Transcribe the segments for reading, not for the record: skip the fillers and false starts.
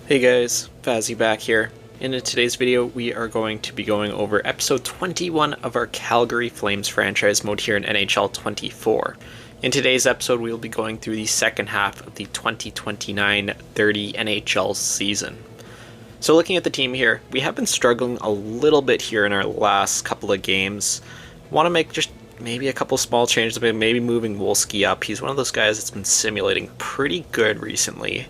Hey guys, Fazzy back here. In today's video, we are going to be going over episode 21 of our Calgary Flames franchise mode here in NHL 24. In today's episode, we will be going through the second half of the 2029-30 NHL season. So looking at the team here, we have been struggling a little bit here in our last couple of games. Want to make just maybe a couple small changes, maybe moving Wolski up. He's one of those guys that's been simulating pretty good recently.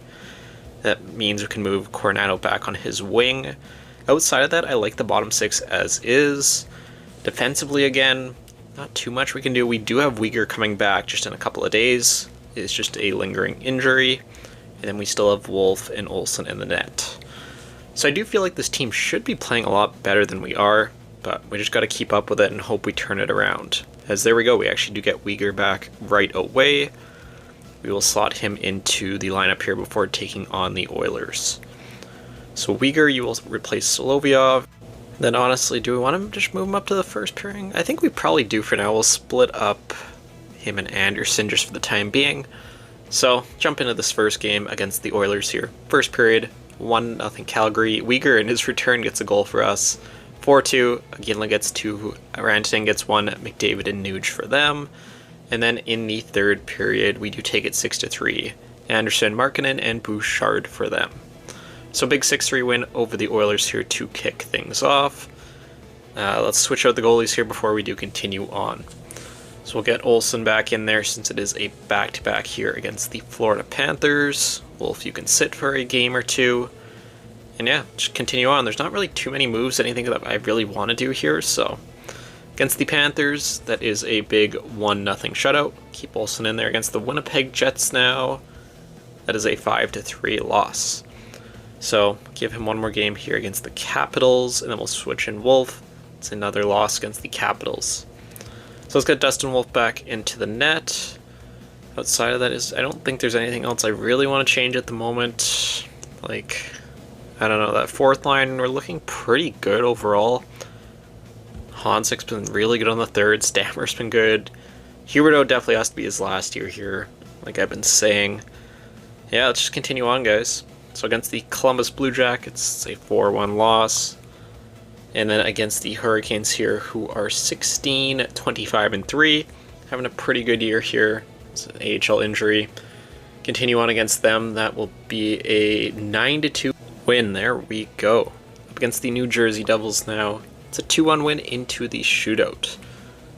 That means we can move Coronado back on his wing. Outside of that, I like the bottom six as is. Defensively, again, not too much we can do. We do have Uyghur coming back just in a couple of days. It's just a lingering injury. And then we still have Wolf and Olsen in the net. So I do feel like this team should be playing a lot better than we are, but we just got to keep up with it and hope we turn it around. As there we go, we actually do get Uyghur back right away. We will slot him into the lineup here before taking on the Oilers. So Uyghur, you will replace Solovyov. Then honestly, do we want to just move him up to the first pairing? I think we probably do for now. We'll split up him and Anderson just for the time being. So jump into this first game against the Oilers here. First period, 1-0 Calgary. Uyghur in his return gets a goal for us. 4-2, Ginla gets 2, Rantanen gets 1, McDavid and Nuge for them. And then in the third period, we do take it 6-3. Anderson, Markkanen, and Bouchard for them. So big 6-3 win over the Oilers here to kick things off. Let's switch out the goalies here before we do continue on. So we'll get Olsen back in there since it is a back-to-back here against the Florida Panthers. Wolf, you can sit for a game or two. And yeah, just continue on. There's not really too many moves, anything that I really want to do here, so... Against the Panthers, that is a big 1-0 shutout. Keep Olsen in there against the Winnipeg Jets now. That is a 5-3 loss. So give him one more game here against the Capitals, and then we'll switch in Wolf. It's another loss against the Capitals. So let's get Dustin Wolf back into the net. Outside of that, I don't think there's anything else I really want to change at the moment. Like, I don't know, that fourth line, we're looking pretty good overall. Honsek's been really good on the third. Stammer's been good. Huberdeau definitely has to be his last year here, like I've been saying. Yeah, let's just continue on, guys. So against the Columbus Blue Jackets, it's a 4-1 loss. And then against the Hurricanes here, who are 16-25-3, having a pretty good year here. It's an AHL injury. Continue on against them. That will be a 9-2 win. There we go. Up against the New Jersey Devils now. It's a 2-1 win into the shootout.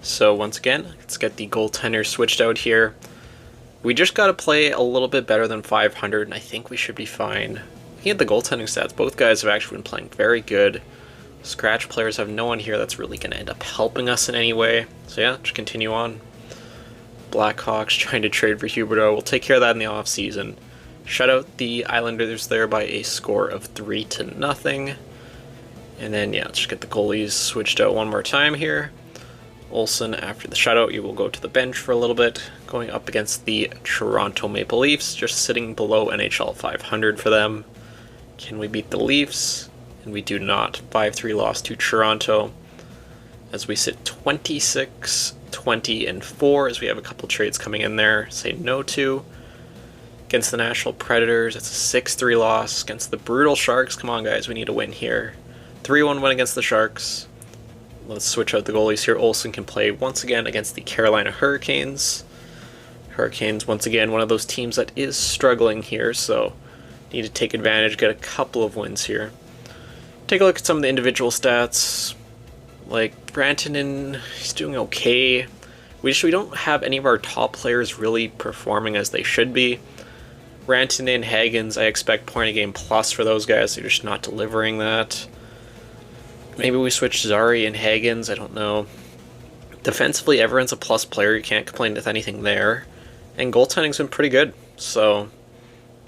So once again, let's get the goaltender switched out here. We just got to play a little bit better than 500, and I think we should be fine. Looking at the goaltending stats, both guys have actually been playing very good. Scratch players have no one here that's really going to end up helping us in any way. So yeah, just continue on. Blackhawks trying to trade for Huberdeau. We'll take care of that in the offseason. Shut out the Islanders there by a score of 3-0. And then, yeah, let's just get the goalies switched out one more time here. Olsen, after the shutout, you will go to the bench for a little bit. Going up against the Toronto Maple Leafs, just sitting below NHL 500 for them. Can we beat the Leafs? And we do not. 5-3 loss to Toronto. As we sit 26-20-4, as we have a couple trades coming in there. Say no to. Against the Nashville Predators, it's a 6-3 loss. Against the brutal Sharks, come on guys, we need a win here. 3-1 win against the Sharks. Let's switch out the goalies here. Olsen can play once again against the Carolina Hurricanes. Hurricanes, once again, one of those teams that is struggling here, so need to take advantage, get a couple of wins here. Take a look at some of the individual stats. Like, Rantanen, he's doing okay. We don't have any of our top players really performing as they should be. Rantanen, Hagens, I expect point a game plus for those guys. They're just not delivering that. Maybe we switch Zari and Hagens, I don't know. Defensively, everyone's a plus player. You can't complain with anything there. And goaltending's been pretty good. So,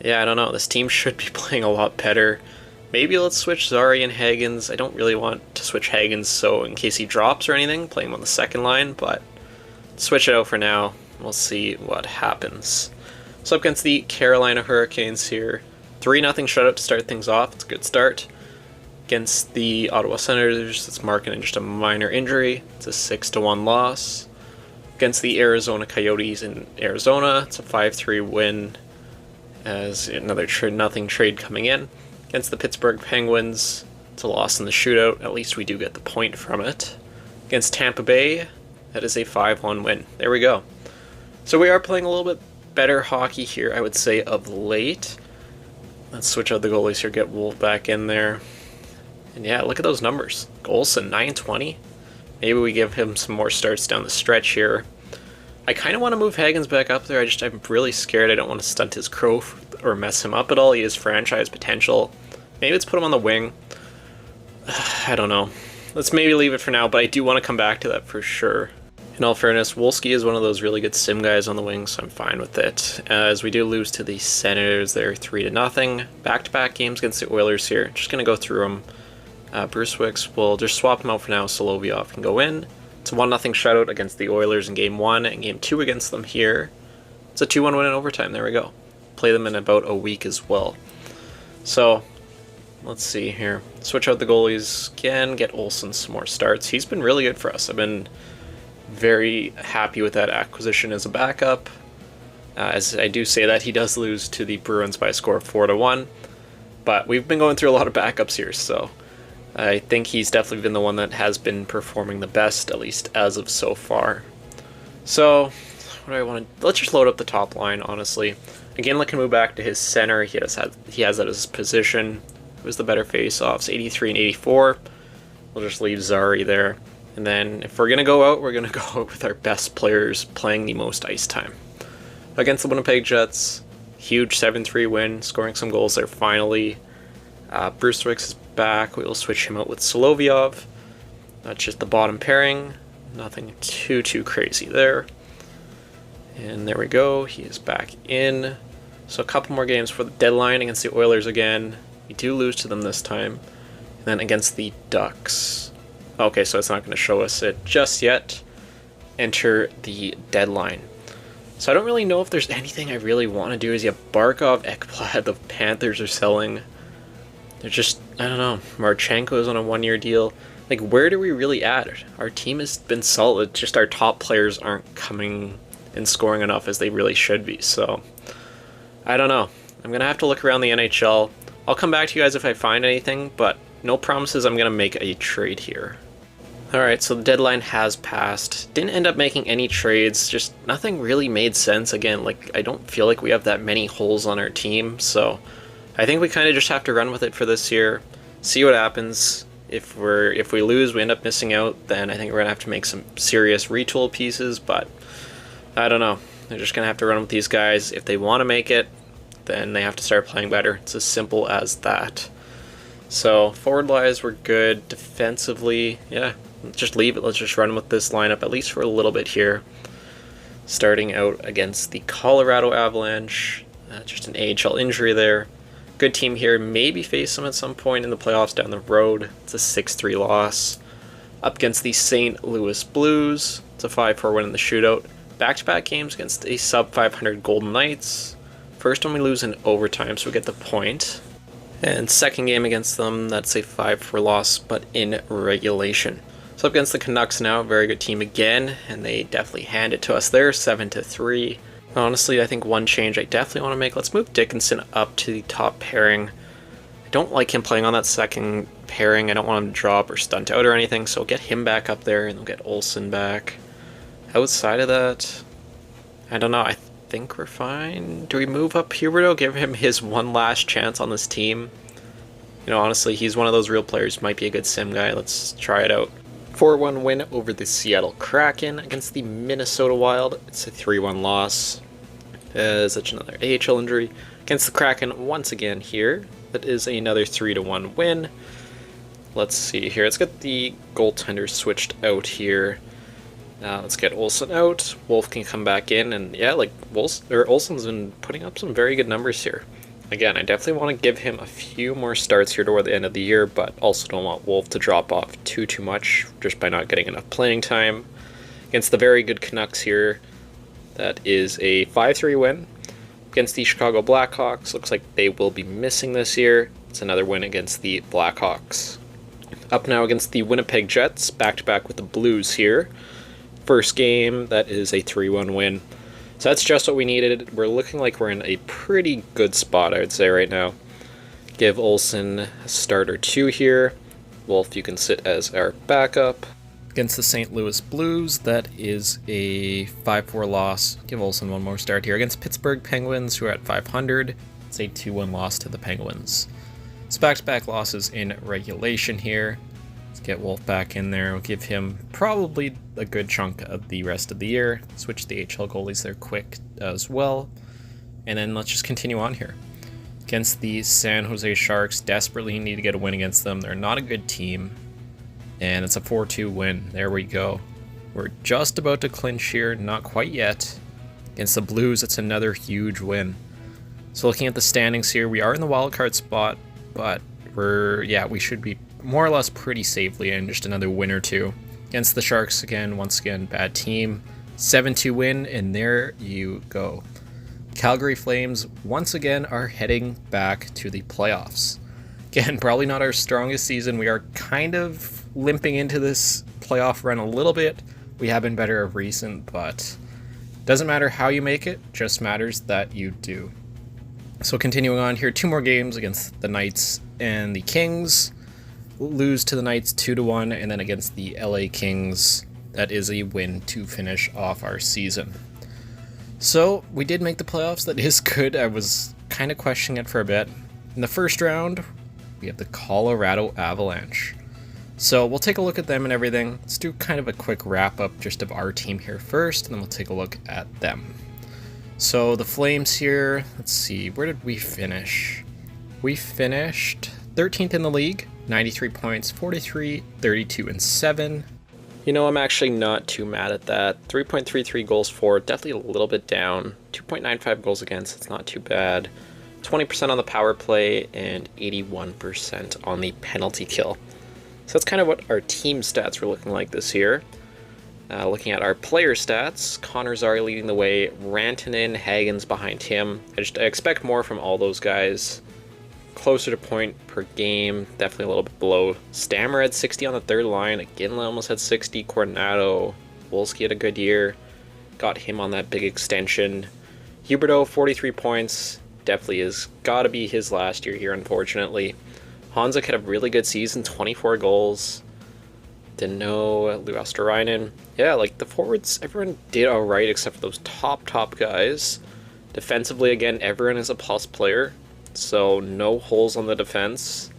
yeah, I don't know. This team should be playing a lot better. Maybe let's switch Zari and Hagens. I don't really want to switch Hagens, so in case he drops or anything, play him on the second line, but switch it out for now. We'll see what happens. So up against the Carolina Hurricanes here. 3-0 shutout to start things off. It's a good start. Against the Ottawa Senators, it's marking just a minor injury. It's a 6-1 loss. Against the Arizona Coyotes in Arizona, it's a 5-3 win as another nothing trade coming in. Against the Pittsburgh Penguins, it's a loss in the shootout. At least we do get the point from it. Against Tampa Bay, that is a 5-1 win. There we go. So we are playing a little bit better hockey here, I would say, of late. Let's switch out the goalies here, get Wolf back in there. And yeah, look at those numbers. Olsen, 920. Maybe we give him some more starts down the stretch here. I kind of want to move Hagens back up there. I'm really scared. I don't want to stunt his growth or mess him up at all. He has franchise potential. Maybe let's put him on the wing. I don't know. Let's maybe leave it for now, but I do want to come back to that for sure. In all fairness, Wolski is one of those really good sim guys on the wing, so I'm fine with it. As we do lose to the Senators, they're 3-0. Back-to-back games against the Oilers here. Just going to go through them. Bruce Wicks, we'll just swap him out for now. Solovyov can go in. It's a 1-0 shutout against the Oilers in Game 1 and Game 2 against them here. It's a 2-1 win in overtime. There we go. Play them in about a week as well. So, let's see here. Switch out the goalies again. Get Olsen some more starts. He's been really good for us. I've been very happy with that acquisition as a backup. As I do say that, he does lose to the Bruins by a score of 4-1. But we've been going through a lot of backups here, so I think he's definitely been the one that has been performing the best, at least as of so far. So, what do I want to... Let's just load up the top line, honestly. Again, let him move back to his center. He has that as his position. It was the better face-offs, 83 and 84. We'll just leave Zari there. And then, if we're going to go out, we're going to go out with our best players playing the most ice time. Against the Winnipeg Jets, huge 7-3 win, scoring some goals there finally. Bruce Wicks is back. We will switch him out with Solovyov. That's just the bottom pairing. Nothing too crazy there. And there we go. He is back in. So a couple more games for the deadline against the Oilers again. We do lose to them this time. And then against the Ducks. Okay, so it's not going to show us it just yet. Enter the deadline. So I don't really know if there's anything I really want to do. Is Barkov, Ekblad, the Panthers are selling. They're just, I don't know. Marchenko is on a 1-year deal. Like, where do we really at? Our team has been solid. Just our top players aren't coming and scoring enough as they really should be. So, I don't know. I'm going to have to look around the NHL. I'll come back to you guys if I find anything, but no promises I'm going to make a trade here. Alright, so the deadline has passed. Didn't end up making any trades. Just nothing really made sense. Again, like, I don't feel like we have that many holes on our team, so I think we kind of just have to run with it for this year. See what happens. If we lose, we end up missing out, then I think we're going to have to make some serious retool pieces, but I don't know. They're just going to have to run with these guys. If they want to make it, then they have to start playing better. It's as simple as that. So, forward-wise, we're good. Defensively, yeah, just leave it. Let's just run with this lineup, at least for a little bit here. Starting out against the Colorado Avalanche. Just an AHL injury there. Good team here. Maybe face them at some point in the playoffs down the road. It's a 6-3 loss. Up against the St. Louis Blues. It's a 5-4 win in the shootout. Back-to-back games against a sub-500 Golden Knights. First one we lose in overtime, so we get the point. And second game against them, that's a 5-4 loss, but in regulation. So up against the Canucks now, very good team again, and they definitely hand it to us there, 7-3. Honestly, I think one change I definitely want to make, let's move Dickinson up to the top pairing. I don't like him playing on that second pairing. I don't want him to drop or stunt out or anything, so get him back up there, and we'll get Olsen back. Outside of that, I don't know, I think we're fine. Do we move up Huberdeau, give him his one last chance on this team? You know, honestly, he's one of those real players, might be a good sim guy. Let's try it out. 4-1 win over the Seattle Kraken against the Minnesota Wild. It's a 3-1 loss. Such another AHL injury against the Kraken once again here. That is another 3-1 win. Let's see here. Let's get the goaltender switched out here. Let's get Olsen out. Wolf can come back in, and yeah, like Olsen's been putting up some very good numbers here. Again, I definitely want to give him a few more starts here toward the end of the year, but also don't want Wolf to drop off too much just by not getting enough playing time. Against the very good Canucks here, that is a 5-3 win. Against the Chicago Blackhawks, looks like they will be missing this year. It's another win against the Blackhawks. Up now against the Winnipeg Jets, back-to-back with the Blues here. First game, that is a 3-1 win. So that's just what we needed. We're looking like we're in a pretty good spot, I would say, right now. Give Olsen a start or two here. Wolf, you can sit as our backup. Against the St. Louis Blues, that is a 5-4 loss. Give Olsen one more start here. Against Pittsburgh Penguins, who are at 500, it's a 2-1 loss to the Penguins. It's back-to-back losses in regulation here. Let's get Wolf back in there. We'll give him probably a good chunk of the rest of the year. Switch the HL goalies there quick as well. And then let's just continue on here. Against the San Jose Sharks, desperately need to get a win against them. They're not a good team. And it's a 4-2 win. There we go. We're just about to clinch here. Not quite yet. Against the Blues, it's another huge win. So looking at the standings here, we are in the wildcard spot, but we should be more or less pretty safely in. Just another win or two. Against the Sharks, once again, bad team. 7-2 win, and there you go. Calgary Flames, once again, are heading back to the playoffs. Again, probably not our strongest season. We are kind of limping into this playoff run a little bit. We have been better of recent, but doesn't matter how you make it, just matters that you do. So continuing on here, 2 more games against the Knights and the Kings. We'll lose to the Knights 2-1, and then against the LA Kings, that is a win to finish off our season. So we did make the playoffs. That is good. I was kind of questioning it for a bit. In the first round, we have the Colorado Avalanche. So we'll take a look at them and everything. Let's do kind of a quick wrap up just of our team here first, and then we'll take a look at them. So the Flames here, let's see, where did we finish? We finished 13th in the league, 93 points, 43, 32, and 7. You know, I'm actually not too mad at that. 3.33 goals for, definitely a little bit down. 2.95 goals against, it's not too bad. 20% on the power play and 81% on the penalty kill. So that's kind of what our team stats were looking like this year. Looking at our player stats, Connor Zary leading the way, Rantanen, Hagen's behind him. I expect more from all those guys. Closer to point per game, definitely a little bit below. Stammer had 60 on the third line, Ginla almost had 60, Coronado, Wolski had a good year, got him on that big extension. Huberdeau, 43 points, definitely is got to be his last year here, unfortunately. Hanzik had a really good season, 24 goals. Dano, Luosterainen. Yeah, like the forwards, everyone did alright except for those top guys. Defensively, again, everyone is a plus player, so no holes on the defense.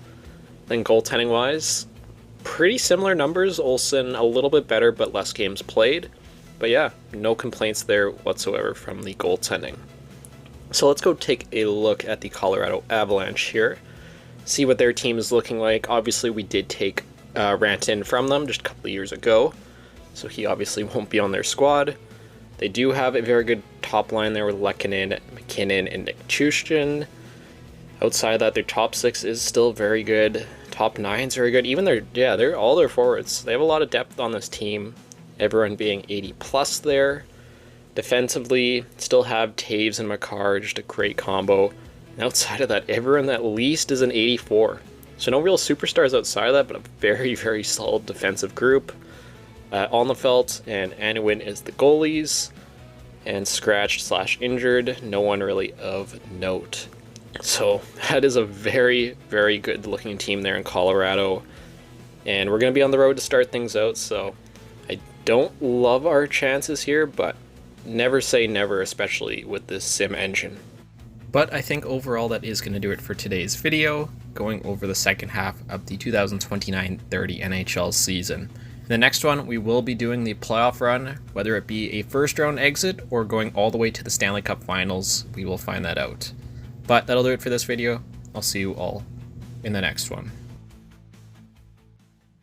Then goaltending-wise, pretty similar numbers. Olsen a little bit better, but less games played. But yeah, no complaints there whatsoever from the goaltending. So let's go take a look at the Colorado Avalanche here. See what their team is looking like. Obviously, we did take Rantanen from them just a couple of years ago, so he obviously won't be on their squad. They do have a very good top line there with Lehkonen, McKinnon, and Nichushkin. Outside of that, their top 6 is still very good. Top 9's very good. Even they're all their forwards. They have a lot of depth on this team. Everyone being 80 plus there. Defensively, still have Taves and Makar, just a great combo. And outside of that, everyone at least is an 84. So no real superstars outside of that, but a very, very solid defensive group. Alnefelt and Anuin is the goalies. And scratched/injured, no one really of note. So that is a very, very good looking team there in Colorado. And we're going to be on the road to start things out, so I don't love our chances here, but never say never, especially with this sim engine. But I think overall that is going to do it for today's video, going over the second half of the 2029-30 NHL season. In the next one, we will be doing the playoff run, whether it be a first round exit or going all the way to the Stanley Cup Finals. We will find that out. But that'll do it for this video. I'll see you all in the next one.